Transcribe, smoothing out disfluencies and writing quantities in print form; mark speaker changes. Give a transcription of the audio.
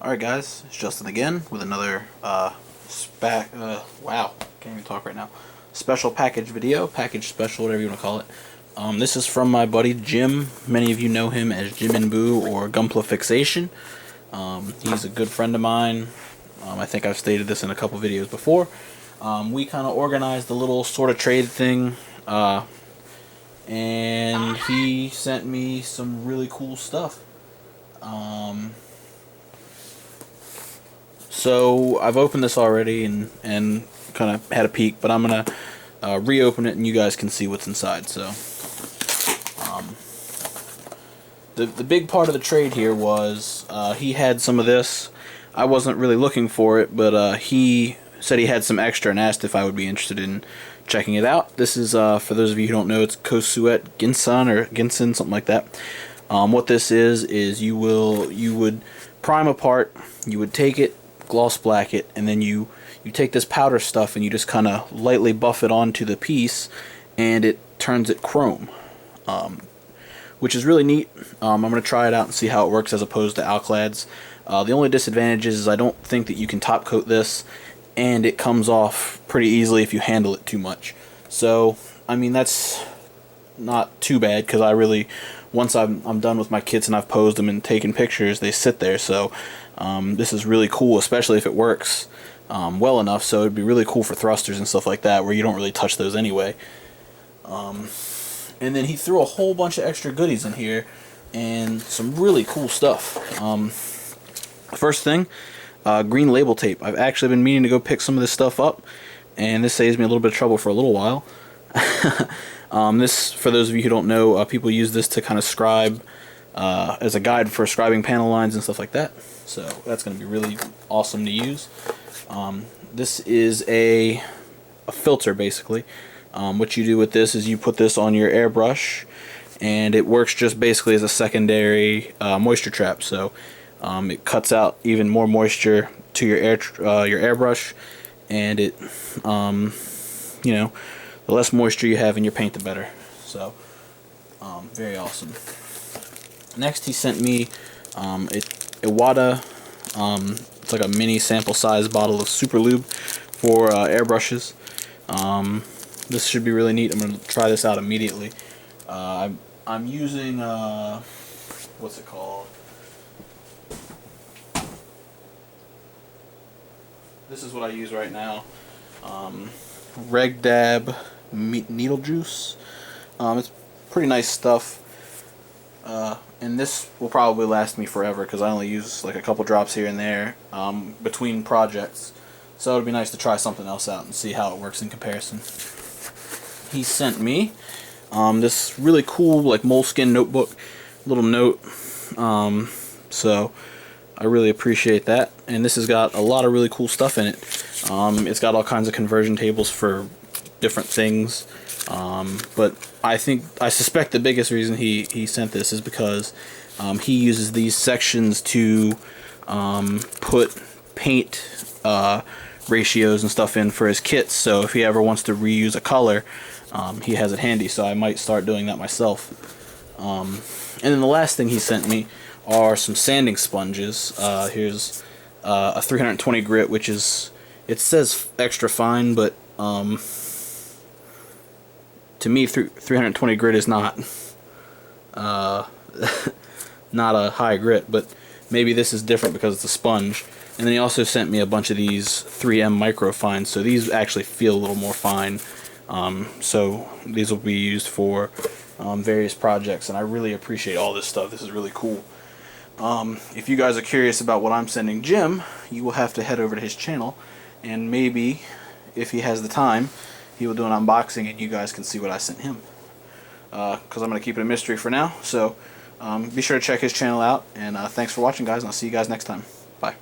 Speaker 1: Alright guys, it's Justin again with another wow, can't even talk right now. Special package video, package special, whatever you want to call it. This is from my buddy Jim. Many of you know him as Jim and Boo or Gunpla Fixation. He's a good friend of mine. I think I've stated this in a couple videos before. We kind of organized a little sort of trade thing, and he sent me some really cool stuff. So I've opened this already and kind of had a peek, but I'm gonna reopen it and you guys can see what's inside. So the big part of the trade here was he had some of this. I wasn't really looking for it, but he said he had some extra and asked if I would be interested in checking it out. This is for those of you who don't know, it's Kosuet Ginsan or Ginsan, something like that. What this is you would prime a part, you would take it, gloss black it, and then you take this powder stuff and you just kind of lightly buff it onto the piece and it turns it chrome, which is really neat. I'm going to try it out and see how it works as opposed to Alclad's. The only disadvantage is I don't think that you can top coat this, and it comes off pretty easily if you handle it too much. So I mean, that's not too bad, because I really, once I'm done with my kits and I've posed them and taken pictures, they sit there. So this is really cool, especially if it works well enough. So it'd be really cool for thrusters and stuff like that, where you don't really touch those anyway. And then he threw a whole bunch of extra goodies in here and some really cool stuff. First thing, green label tape. I've actually been meaning to go pick some of this stuff up, and this saves me a little bit of trouble for a little while. This, for those of you who don't know, people use this to kind of scribe as a guide for scribing panel lines and stuff like that. So that's going to be really awesome to use. This is a filter, basically. What you do with this is you put this on your airbrush, and it works just basically as a secondary moisture trap. So it cuts out even more moisture to your airbrush, and it you know, the less moisture you have in your paint, the better. So very awesome. Next, he sent me a Wada. It's like a mini sample size bottle of super lube for airbrushes. This should be really neat. I'm going to try this out immediately. I'm using what's it called? This is what I use right now. Reg Dab needle juice. It's pretty nice stuff. And this will probably last me forever, because I only use like a couple drops here and there between projects. So it would be nice to try something else out and see how it works in comparison. He sent me this really cool like moleskin notebook, little note. So I really appreciate that. And this has got a lot of really cool stuff in it. It's got all kinds of conversion tables for different things. But I suspect the biggest reason he sent this is because he uses these sections to put paint ratios and stuff in for his kits. So if he ever wants to reuse a color, he has it handy. So I might start doing that myself. And then the last thing he sent me are some sanding sponges. Here's a 320 grit, which is, it says extra fine, but to me 320 grit is not not a high grit, but maybe this is different because it's a sponge. And then he also sent me a bunch of these 3M micro fines, so these actually feel a little more fine. So these will be used for various projects, and I really appreciate all this stuff. This is really cool. If you guys are curious about what I'm sending Jim, you will have to head over to his channel, and maybe, if he has the time, he will do an unboxing and you guys can see what I sent him. Because I'm going to keep it a mystery for now. So be sure to check his channel out, and thanks for watching, guys, and I'll see you guys next time. Bye.